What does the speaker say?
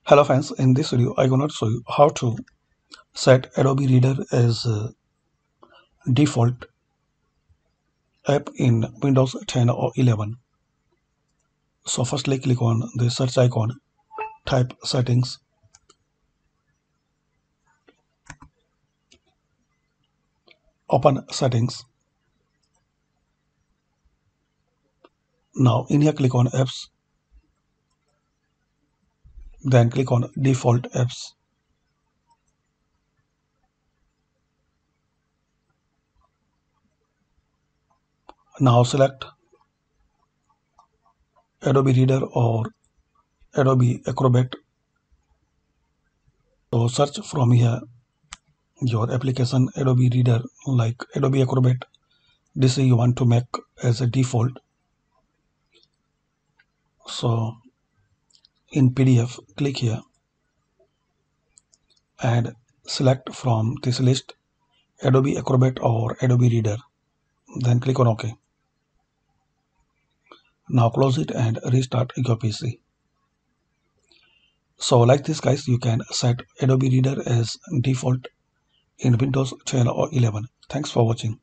Hello friends, in this video I'm going to show you how to set Adobe Reader as default app in Windows 10 or 11. So firstly click on the search icon, type settings, open settings. Now in here click on apps, then click on default apps. Now select Adobe Reader or Adobe Acrobat. So search from here your application Adobe Reader like Adobe Acrobat. This you want to make as a default. So in PDF click here and select from this list Adobe Acrobat or Adobe Reader. Then click on OK. Now close it and restart your PC. So like this guys, you can set Adobe Reader as default in Windows 10 or 11. Thanks for watching.